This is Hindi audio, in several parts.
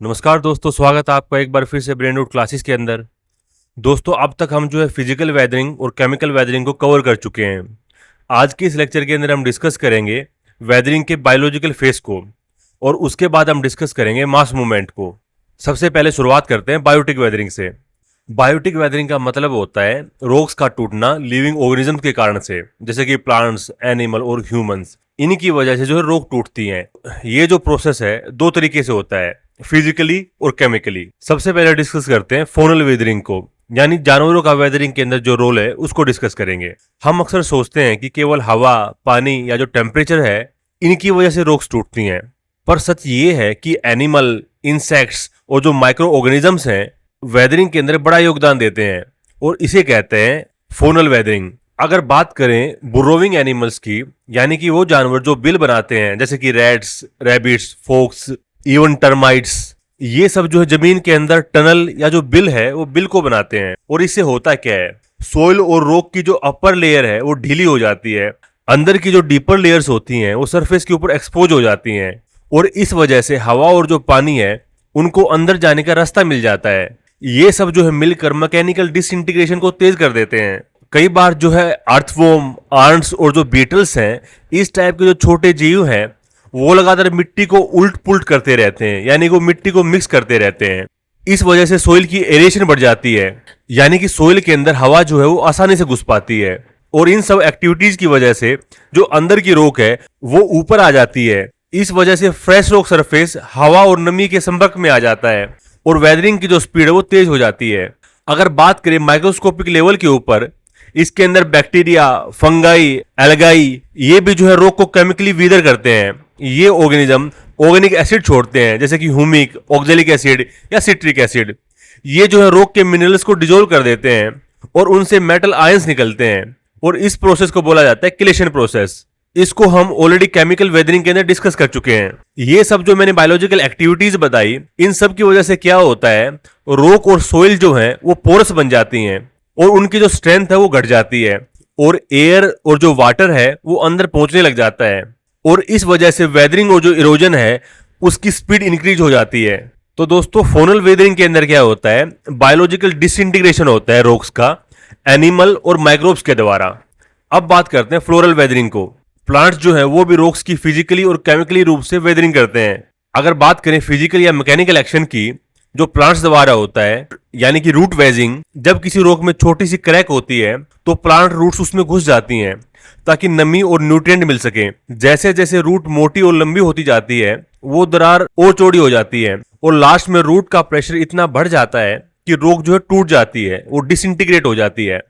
नमस्कार दोस्तों, स्वागत है आपका एक बार फिर से ब्रेन रूट क्लासेस के अंदर। दोस्तों, अब तक हम जो है फिजिकल वेदरिंग और केमिकल वेदरिंग को कवर कर चुके हैं। आज के इस लेक्चर के अंदर हम डिस्कस करेंगे वेदरिंग के बायोलॉजिकल फेस को और उसके बाद हम डिस्कस करेंगे मास मूवमेंट को। सबसे पहले शुरुआत करते हैं बायोटिक वेदरिंग से। बायोटिक वेदरिंग का मतलब होता है रॉक्स का टूटना लिविंग ऑर्गेनिज्म के कारण से, जैसे कि प्लांट्स, एनिमल और ह्यूमंस। इन्हीं की वजह से जो है रॉक टूटती हैं। ये जो प्रोसेस है दो तरीके से होता है, फिजिकली और केमिकली। सबसे पहले डिस्कस करते हैं फोनल वेदरिंग को, यानी जानवरों का वेदरिंग के अंदर जो रोल है उसको डिस्कस करेंगे। हम अक्सर सोचते हैं कि केवल हवा, पानी या जो टेम्परेचर है इनकी वजह से रॉक्स टूटती हैं, पर सच ये है कि एनिमल, इंसेक्ट्स और जो माइक्रो ऑर्गेनिजम्स हैं वेदरिंग के अंदर बड़ा योगदान देते हैं और इसे कहते हैं फोनल वेदरिंग। अगर बात करें बुर्रोविंग एनिमल्स की, यानी कि वो जानवर जो बिल बनाते हैं, जैसे कि rats, rabbits, fox, even termites, ये सब जो है जमीन के अंदर टनल या जो बिल है वो बिल को बनाते हैं। और इससे होता क्या है, सोइल और रॉक की जो अपर लेयर है वो ढीली हो जाती है, अंदर की जो डीपर लेयर्स होती हैं वो सरफेस के ऊपर एक्सपोज हो जाती हैं और इस वजह से हवा और जो पानी है उनको अंदर जाने का रास्ता मिल जाता है। ये सब जो है मिलकर मैकेनिकल डिसइंटीग्रेशन को तेज कर देते हैं। कई बार जो है अर्थवॉर्म, आर्ट्स और जो बीटल्स हैं, इस टाइप के जो छोटे जीव हैं वो लगातार मिट्टी को उल्ट पुल्ट करते रहते हैं, यानी वो मिट्टी को मिक्स करते रहते हैं। इस वजह से सोइल की एरेशन बढ़ जाती है, यानी कि सोइल के अंदर हवा जो है वो आसानी से घुस पाती है और इन सब एक्टिविटीज की वजह से जो अंदर की रॉक है वो ऊपर आ जाती है। इस वजह से फ्रेश रॉक सरफेस हवा और नमी के संपर्क में आ जाता है और वेदरिंग की जो स्पीड है वो तेज हो जाती है। अगर बात करें माइक्रोस्कोपिक लेवल के ऊपर, इसके अंदर बैक्टीरिया, फंगाई, एल्गाई, ये भी जो है रॉक को केमिकली वीदर करते हैं। ये ऑर्गेनिज्म ऑर्गेनिक एसिड छोड़ते हैं, जैसे कि ह्यूमिक, ऑक्जेलिक एसिड या सिट्रिक एसिड। ये जो है रॉक के मिनरल्स को डिजोल्व कर देते हैं और उनसे मेटल आयंस निकलते हैं और इस प्रोसेस को बोला जाता है किलेशन प्रोसेस। इसको हम ऑलरेडी केमिकल वेदरिंग के अंदर डिस्कस कर चुके हैं। ये सब जो मैंने बायोलॉजिकल एक्टिविटीज बताई, इन सब की वजह से क्या होता है, रॉक और सोइल जो है वो पोरस बन जाती हैं और उनकी जो स्ट्रेंथ है वो घट जाती है और एयर और जो वाटर है वो अंदर पहुंचने लग जाता है और इस वजह से वेदरिंग और जो इरोजन है उसकी स्पीड इंक्रीज हो जाती है। तो दोस्तों, फोनल वेदरिंग के अंदर क्या होता है, बायोलॉजिकल डिसइंटीग्रेशन होता है रॉक्स का एनिमल और माइक्रोब्स के द्वारा। अब बात करते हैं फ्लोरल वेदरिंग को। प्लांट्स जो है वो भी रॉक्स की फिजिकली और केमिकली रूप से वेदरिंग करते हैं। अगर बात करें फिजिकल या मैकेनिकल एक्शन की, जो प्लांट्स द्वारा होता है, यानी कि रूट वेजिंग, जब किसी रॉक में छोटी सी क्रैक होती है तो प्लांट रूट्स उसमें घुस जाती हैं ताकि नमी और न्यूट्रिएंट मिल सके। जैसे जैसे रूट मोटी और लंबी होती जाती है वो दरार और चौड़ी हो जाती है और लास्ट में रूट का प्रेशर इतना बढ़ जाता है कि रॉक जो है टूट जाती है, वो डिसइंटीग्रेट हो जाती है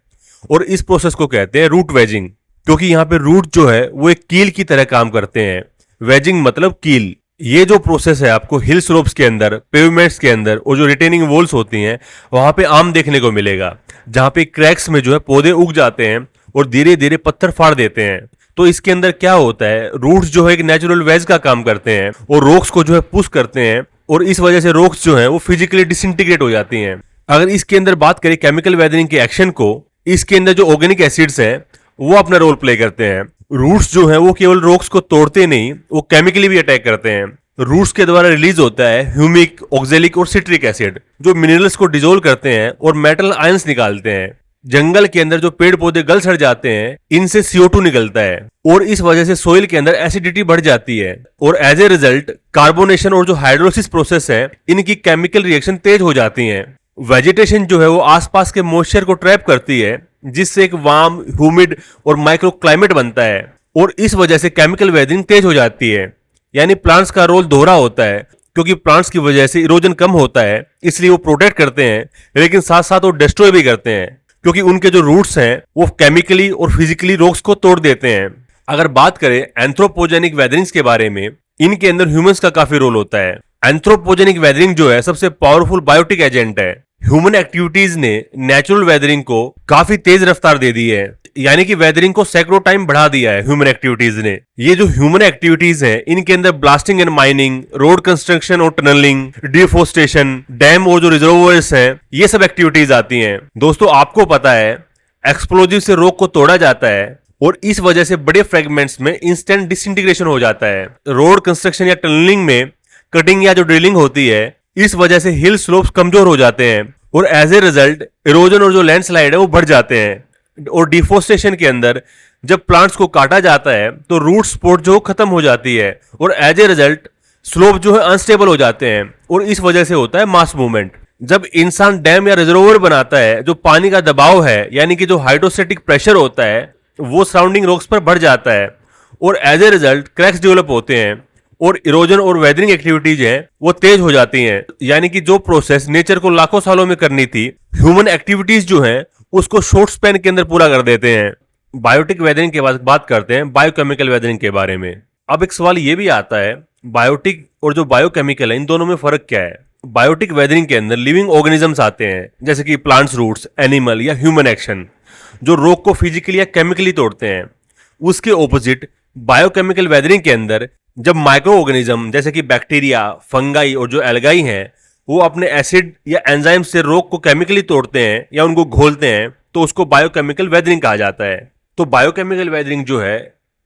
और इस प्रोसेस को कहते हैं रूट वेजिंग। क्योंकि यहाँ पे रूट जो है वो एक कील की तरह काम करते हैं। वेजिंग मतलब कील। ये जो प्रोसेस है आपको हिल स्लोप्स के अंदर, पेवमेंट्स के अंदर और जो रिटेनिंग वॉल्स होती हैं वहां पे आम देखने को मिलेगा, जहां पे क्रैक्स में जो है पौधे उग जाते हैं और धीरे धीरे पत्थर फाड़ देते हैं। तो इसके अंदर क्या होता है, रूट्स जो है एक नेचुरल वेज का काम करते हैं और रॉक्स को जो है पुश करते हैं और इस वजह से रॉक्स जो है वो फिजिकली डिसइंटीग्रेट हो जाती हैं। अगर इसके अंदर बात करें केमिकल वेदरिंग के एक्शन को, इसके अंदर जो ऑर्गेनिक एसिड्स है वो अपना रोल प्ले करते हैं। रूट्स जो है वो केवल रॉक्स को तोड़ते नहीं, वो केमिकली भी अटैक करते हैं। रूट्स के द्वारा रिलीज होता है ह्यूमिक, ऑक्जेलिक और सिट्रिक एसिड, जो मिनरल्स को डिसोल्व करते हैं और मेटल आयंस निकालते हैं। जंगल के अंदर जो पेड़ पौधे गल सड़ जाते हैं, इनसे CO2 निकलता है और इस वजह से सोइल के अंदर एसिडिटी बढ़ जाती है और एज ए रिजल्ट कार्बोनेशन और जो हाइड्रोलिसिस प्रोसेस है, इनकी केमिकल रिएक्शन तेज हो जाती हैं। वेजिटेशन जो है वो आसपास के मॉइस्चर को ट्रैप करती है, जिससे एक वार्म, ह्यूमिड और माइक्रो क्लाइमेट बनता है और इस वजह से केमिकल वेदरिंग तेज हो जाती है। यानी प्लांट्स का रोल दोहरा होता है, क्योंकि प्लांट्स की वजह से इरोजन कम होता है, इसलिए वो प्रोटेक्ट करते हैं, लेकिन साथ साथ वो डिस्ट्रॉय भी करते हैं, क्योंकि उनके जो रूट्स हैं वो केमिकली और फिजिकली रॉक्स को तोड़ देते हैं। अगर बात करें एंथ्रोपोजेनिक वेदरिंग्स के बारे में, इनके अंदर ह्यूमंस का काफी रोल होता है। एंथ्रोपोजेनिक वेदरिंग जो है सबसे पावरफुल बायोटिक एजेंट है। ह्यूमन एक्टिविटीज ने नेचुरल वेदरिंग को काफी तेज रफ्तार दे दी है, यानी कि वेदरिंग को सैकड़ों टाइम बढ़ा दिया है ह्यूमन एक्टिविटीज ने। ये जो ह्यूमन एक्टिविटीज हैं, इनके अंदर blasting and mining, road construction और टनलिंग, डिफोरेस्टेशन, डैम और जो रिजर्वोयर्स हैं, ये सब एक्टिविटीज आती हैं। दोस्तों, आपको पता है एक्सप्लोजिव से रॉक को तोड़ा जाता है और इस वजह से बड़े फ्रेगमेंट्स में इंस्टेंट डिसइंटीग्रेशन हो जाता है। रोड कंस्ट्रक्शन या टनलिंग में कटिंग या जो ड्रिलिंग होती है, इस वजह से हिल स्लोप्स कमजोर हो जाते हैं और एज ए रिजल्ट इरोजन और जो लैंडस्लाइड है वो बढ़ जाते हैं। और डिफोरेस्टेशन के अंदर जब प्लांट्स को काटा जाता है तो रूट सपोर्ट जो खत्म हो जाती है और एज ए रिजल्ट स्लोप जो है अनस्टेबल हो जाते हैं और इस वजह से होता है मास मूवमेंट। जब इंसान डैम या रिजर्वोयर बनाता है, जो पानी का दबाव है यानी कि जो हाइड्रोस्टेटिक प्रेशर होता है वो सराउंडिंग रॉक्स पर बढ़ जाता है और as a result cracks develop होते हैं और इरोजन और वेदरिंग एक्टिविटीज हैं वो तेज हो जाती हैं। यानी कि जो प्रोसेस नेचर को लाखों सालों में करनी थी, ह्यूमन एक्टिविटीज जो हैं उसको शॉर्ट स्पैन के अंदर पूरा कर देते हैं। बायोटिक वेदरिंग के बाद बात करते हैं बायोकेमिकल वेदरिंग के बारे में। अब एक सवाल ये भी आता है, बायोटिक और जो बायोकेमिकल है इन दोनों में फर्क क्या है। बायोटिक वेदरिंग के अंदर लिविंग ऑर्गेनिजम्स आते हैं जैसे कि प्लांट्स, रूट्स, एनिमल या ह्यूमन एक्शन जो रॉक को फिजिकली या केमिकली तोड़ते हैं। उसके ऑपोजिट बायोकेमिकल वेदरिंग के अंदर जब माइक्रो ऑर्गेनिज्म जैसे कि बैक्टीरिया, फंगाई और जो एल्गाई हैं वो अपने एसिड या एंजाइम से रॉक को केमिकली तोड़ते हैं या उनको घोलते हैं तो उसको बायोकेमिकल वेदरिंग कहा जाता है। तो बायोकेमिकल वेदरिंग जो है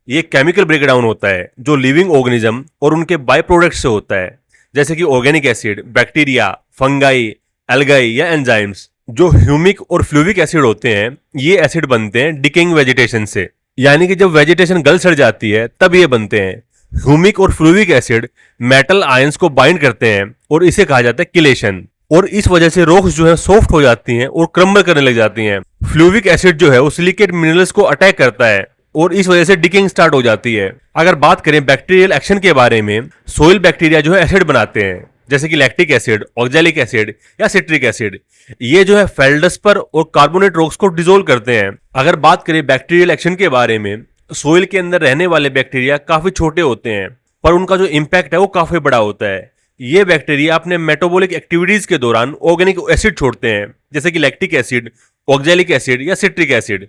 ये केमिकल ब्रेकडाउन होता है जो लिविंग ऑर्गेनिज्म और उनके बाय प्रोडक्ट से होता है जैसे कि organic acid, bacteria, fungi, algae या एंजाइम्स। जो ह्यूमिक और फ्लूविक एसिड होते हैं ये एसिड बनते हैं डिकेइंग वेजिटेशन से, यानी कि जब वेजिटेशन गल सड़ जाती है तब ये बनते हैं। ह्यूमिक और फ्लूविक एसिड मेटल आयंस को बाइंड करते हैं और इसे कहा जाता है किलेशन और इस वजह से रॉक्स जो है सॉफ्ट हो जाती हैं और क्रम्बल करने लग जाती हैं। फ्लूविक एसिड जो है वो सिलिकेट मिनरल्स को अटैक करता है और इस वजह से डिकिंग स्टार्ट हो जाती है। अगर बात करें बैक्टीरियल एक्शन के बारे में, सोइल बैक्टीरिया जो है एसिड बनाते हैं जैसे कि लैक्टिक एसिड, ऑक्जेलिक एसिड या सिट्रिक एसिड। ये जो है फेल्डस्पर और कार्बोनेट रॉक्स को डिसोल्व करते हैं। अगर बात करें बैक्टीरियल एक्शन के बारे में, सोइल के अंदर रहने वाले बैक्टीरिया काफी छोटे होते हैं पर उनका जो इम्पैक्ट है वो काफी बड़ा होता है। ये बैक्टीरिया अपने मेटाबॉलिक एक्टिविटीज के दौरान ऑर्गेनिक एसिड छोड़ते हैं जैसे कि लैक्टिक एसिड, ऑक्जेलिक एसिड या सिट्रिक एसिड।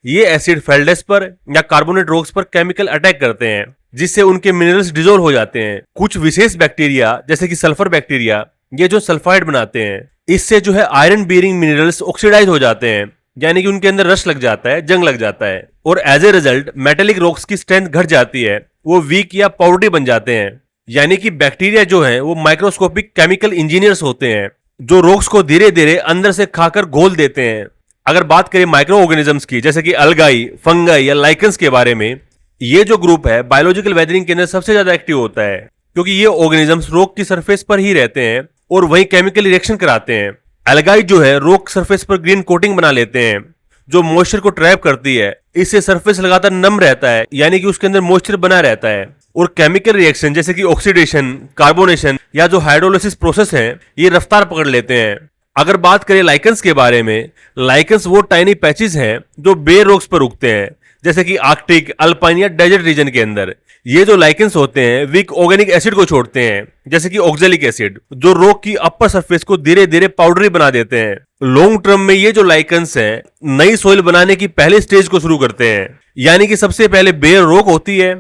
ये एसिड फेल्डस्पर या कार्बोनेट रॉक्स पर केमिकल अटैक करते हैं जिससे उनके मिनरल्स डिसॉल्व हो जाते हैं। कुछ विशेष बैक्टीरिया जैसे कि सल्फर बैक्टीरिया ये जो सल्फाइड बनाते हैं इससे जो है आयरन बीरिंग मिनरल्स ऑक्सीडाइज हो जाते हैं, यानी कि उनके अंदर रस लग जाता है, जंग लग जाता है और as a result metallic rocks की स्ट्रेंथ घट जाती है, वो वीक या पाउडरी बन जाते हैं। यानी कि बैक्टीरिया जो है वो माइक्रोस्कोपिक केमिकल इंजीनियर्स होते हैं जो रॉक्स को धीरे धीरे अंदर से खाकर घोल देते हैं। अगर बात करें माइक्रो ऑर्गेनिजम्स की जैसे कि अलगाई, फंगाई या लाइकन्स के बारे में, ये जो ग्रुप है बायोलॉजिकल वेदरिंग के अंदर सबसे ज्यादा एक्टिव होता है क्योंकि ये ऑर्गेनिजम्स रॉक की सरफेस पर ही रहते हैं और वही केमिकल रिएक्शन कराते हैं। एल्गाई जो है रॉक सरफेस पर ग्रीन कोटिंग बना लेते हैं जो मॉइस्चर को ट्रैप करती है। इससे सरफेस लगातार नम रहता है यानी कि उसके अंदर मॉइस्चर बना रहता है। और केमिकल रिएक्शन जैसे कि ऑक्सीडेशन, कार्बोनेशन या जो हाइड्रोलिसिस प्रोसेस है ये रफ्तार पकड़ लेते हैं। अगर बात करें लाइकन्स के बारे में, लाइकन्स वो टाइनी पैचेस हैं जो बेर रॉक्स पर उगते हैं जैसे कि आर्कटिक, अल्पाइन या डेजर्ट रीजन के अंदर। ये जो लाइकन्स होते हैं वीक ऑर्गेनिक एसिड को छोड़ते हैं जैसे कि ऑक्जेलिक एसिड जो रॉक की अपर सरफेस को धीरे धीरे पाउडरी बना देते हैं। लॉन्ग टर्म में ये जो लाइकन्स हैं नई सोइल बनाने की पहले स्टेज को शुरू करते हैं, यानी कि सबसे पहले बेर रॉक होती है,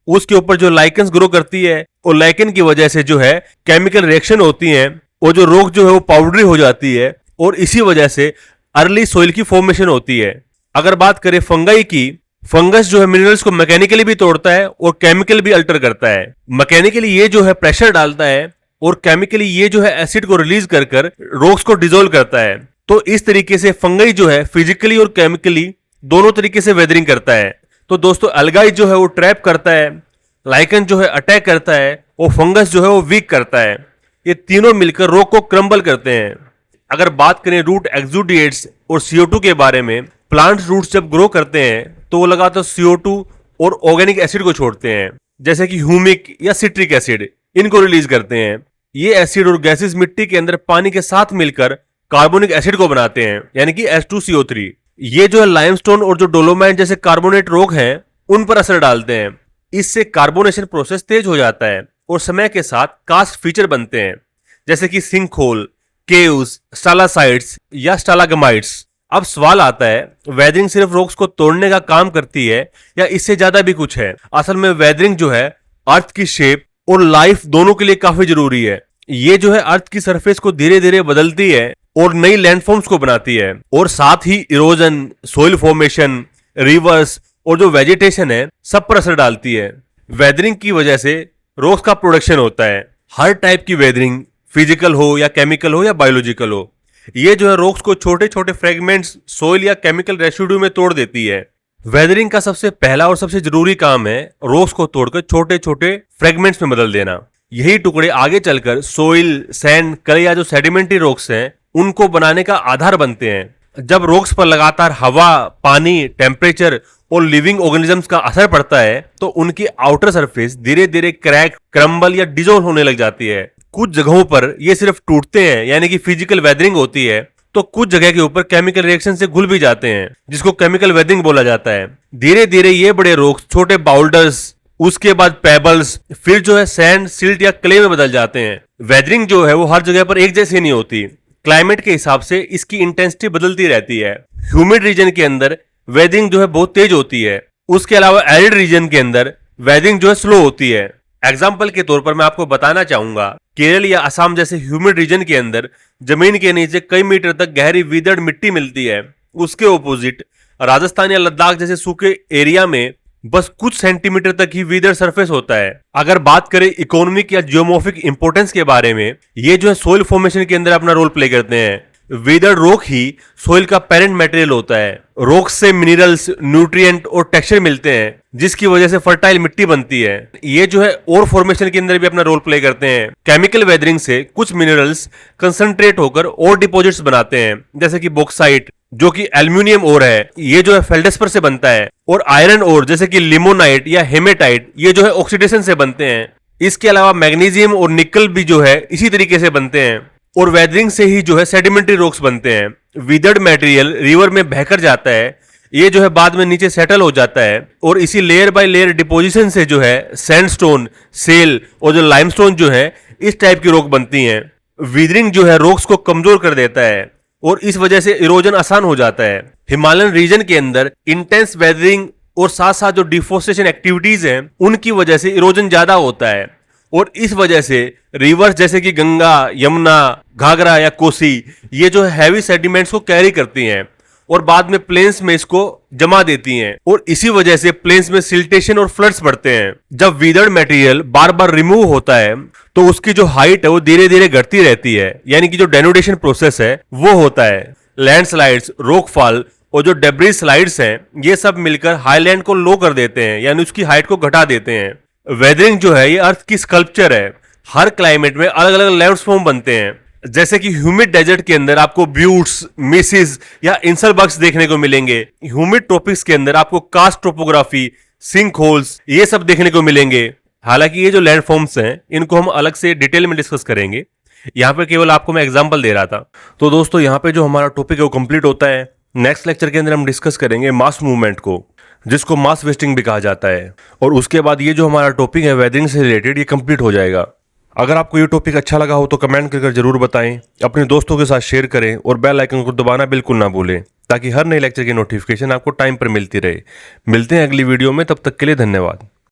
उसके ऊपर जो लाइकन्स ग्रो करती है और लाइकन की वजह से जो है केमिकल रिएक्शन होती है और जो रॉक जो है वो पाउडरी हो जाती है और इसी वजह से अर्ली सोइल की फॉर्मेशन होती है। अगर बात करें फंगाई की, फंगस जो है मिनरल्स को मैकेनिकली भी तोड़ता है और केमिकल भी अल्टर करता है। मैकेनिकली ये जो है प्रेशर डालता है और केमिकली ये जो है एसिड को रिलीज कर कर रॉक्स को डिसॉल्व करता है। तो इस तरीके से फंगाई जो है फिजिकली और केमिकली दोनों तरीके से वेदरिंग करता है। तो दोस्तों अलगाई जो है वो ट्रैप करता है, लाइकन जो है अटैक करता है और फंगस जो है वो वीक करता है। ये तीनों मिलकर रॉक को क्रम्बल करते हैं। अगर बात करें रूट एक्सुडिएट्स और CO2 के बारे में, प्लांट रूट्स जब ग्रो करते हैं तो वो लगातार CO2 और ऑर्गेनिक एसिड को छोड़ते हैं जैसे कि ह्यूमिक या सिट्रिक एसिड, इनको रिलीज करते हैं। ये एसिड और गैसेस मिट्टी के अंदर पानी के साथ मिलकर कार्बोनिक एसिड को बनाते हैं यानी कि H2CO3। ये जो है लाइमस्टोन और जो डोलोमाइट जैसे कार्बोनेट रॉक हैं उन पर असर डालते हैं। इससे कार्बोनेशन प्रोसेस तेज हो जाता है और समय के साथ कास्ट फीचर बनते हैं जैसे कि सिंकहोल, केव्स, स्टालासाइट्स या स्टालागमाइट्स। अब सवाल आता है, वेदरिंग सिर्फ रॉक्स को तोड़ने का काम करती है या इससे ज्यादा भी कुछ है? असल में वेदरिंग जो है अर्थ की शेप और लाइफ दोनों के लिए काफी जरूरी है। ये जो है अर्थ की सरफेस को धीरे धीरे बदलती है और नई लैंडफॉर्म्स को बनाती है और साथ ही इरोजन, सोइल फॉर्मेशन, रिवर्स और जो वेजिटेशन है सब पर असर डालती है। वेदरिंग की वजह से रॉक्स का प्रोडक्शन होता है। हर टाइप की वेदरिंग फिजिकल हो या केमिकल हो या बायोलॉजिकल हो। ये जो है रॉक्स को छोटे छोटे फ्रेगमेंट्स सॉइल या केमिकल रेसिड्यू में तोड़ देती है। वेदरिंग का सबसे पहला और सबसे जरूरी काम है रॉक्स को तोड़कर छोटे छोटे फ्रेगमेंट्स में बदल देना। यही टुकड़े आगे चलकर सॉइल, सैंड, क्ले या जो सेडिमेंट्री रॉक्स हैं उनको बनाने का आधार बनते हैं। जब रॉक्स पर लगातार हवा, पानी, टेम्परेचर और लिविंग ऑर्गेनिजम्स का असर पड़ता है तो उनकी आउटर सरफेस धीरे धीरे क्रैक, क्रम्बल या डिजोल्व होने लग जाती है। कुछ जगहों पर ये सिर्फ टूटते हैं यानी कि फिजिकल वेदरिंग होती है, तो कुछ जगह के ऊपर केमिकल रिएक्शन से घुल भी जाते हैं जिसको केमिकल वेदरिंग बोला जाता है। धीरे धीरे ये बड़े रॉक्स छोटे बाउल्डर्स, उसके बाद पेबल्स, फिर जो है सैंड, सिल्ट या क्ले में बदल जाते हैं। वेदरिंग जो है वो हर जगह पर एक जैसी नहीं होती, क्लाइमेट के हिसाब से इसकी इंटेंसिटी बदलती रहती है। ह्यूमिड रीजन के अंदर वेदरिंग जो है बहुत तेज होती है, उसके अलावा एरिड रीजन के अंदर वेदरिंग जो है स्लो होती है। एग्जाम्पल के तौर पर मैं आपको बताना चाहूंगा, केरल या असम जैसे ह्यूमिड रीजन के अंदर जमीन के नीचे कई मीटर तक गहरी वीदर्ड मिट्टी मिलती है। उसके ऑपोजिट राजस्थान या लद्दाख जैसे सूखे एरिया में बस कुछ सेंटीमीटर तक ही वीदर सरफेस होता है। अगर बात करें इकोनॉमिक या जियोमॉर्फिक इंपोर्टेंस के बारे में, ये जो है सोइल फॉर्मेशन के अंदर अपना रोल प्ले करते हैं। वीदर रॉक ही सोइल का पेरेंट मटेरियल होता है। रॉक से मिनरल्स, न्यूट्रिएंट और टेक्सचर मिलते हैं जिसकी वजह से फर्टाइल मिट्टी बनती है। ये जो है और फॉर्मेशन के अंदर भी अपना रोल प्ले करते हैं। केमिकल वेदरिंग से कुछ मिनरल्स कंसंट्रेट होकर और डिपॉजिट्स बनाते हैं, जैसे कि बॉक्साइट जो कि एल्यूमिनियम ओर है, ये जो है फेल्डस्पर से बनता है, और आयरन ओर जैसे कि लिमोनाइट या हेमेटाइट, ये जो है ऑक्सीडेशन से बनते हैं। इसके अलावा मैग्नीशियम और निकल भी जो है इसी तरीके से बनते हैं। और वेदरिंग से ही जो है सेडिमेंट्री रॉक्स बनते हैं। विदर्ड मटेरियल रिवर में बहकर जाता है, ये जो है बाद में नीचे सेटल हो जाता है और इसी लेयर बाय लेयर डिपोजिशन से जो है सैंडस्टोन, सेल और जो लाइमस्टोन जो है इस टाइप की रॉक बनती हैं। विदरिंग जो है रॉक्स को कमजोर कर देता है और इस वजह से इरोजन आसान हो जाता है। हिमालयन रीजन के अंदर इंटेंस वेदरिंग और साथ साथ जो डिफोरेस्टेशन एक्टिविटीज हैं उनकी वजह से इरोजन ज्यादा होता है और इस वजह से रिवर्स जैसे कि गंगा, यमुना, घाघरा या कोसी, ये जो हैवी सेडिमेंट्स को कैरी करती हैं और बाद में प्लेन्स में इसको जमा देती हैं और इसी वजह से प्लेन्स में सिल्टेशन और फ्लड्स बढ़ते हैं। जब वीदर्ड मटेरियल बार बार रिमूव होता है तो उसकी जो हाइट है वो धीरे धीरे घटती रहती है, यानी कि जो डेनुडेशन प्रोसेस है वो होता है। लैंडस्लाइड्स, रॉकफॉल और जो डेब्रिस स्लाइड्स हैं ये सब मिलकर हाईलैंड को लो कर देते हैं, यानी उसकी हाइट को घटा देते हैं। वेदरिंग जो है ये अर्थ की स्कल्पचर है। हर क्लाइमेट में अलग अलग लैंडफॉर्म बनते हैं, जैसे कि ह्यूमिड डेजर्ट के अंदर आपको ब्यूट्स, मिसिस या इंसलबग्स देखने को मिलेंगे। ह्यूमिड ट्रॉपिक्स के अंदर आपको कास्ट ट्रोपोग्राफी, सिंक होल्स, ये सब देखने को मिलेंगे। हालांकि ये जो लैंडफॉर्म्स हैं इनको हम अलग से डिटेल में डिस्कस करेंगे, यहाँ पे केवल आपको मैं एग्जांपल दे रहा था। तो दोस्तों यहाँ पे जो हमारा टॉपिक है वो कंप्लीट होता है। नेक्स्ट लेक्चर के अंदर हम डिस्कस करेंगे मास मूवमेंट को, जिसको मास वेस्टिंग भी कहा जाता है, और उसके बाद ये जो हमारा टॉपिक है वेदरिंग से रिलेटेड ये कंप्लीट हो जाएगा। अगर आपको ये टॉपिक अच्छा लगा हो तो कमेंट करके जरूर बताएं, अपने दोस्तों के साथ शेयर करें और बेल आइकन को दबाना बिल्कुल ना भूलें ताकि हर नए लेक्चर की नोटिफिकेशन आपको टाइम पर मिलती रहे। मिलते हैं अगली वीडियो में, तब तक के लिए धन्यवाद।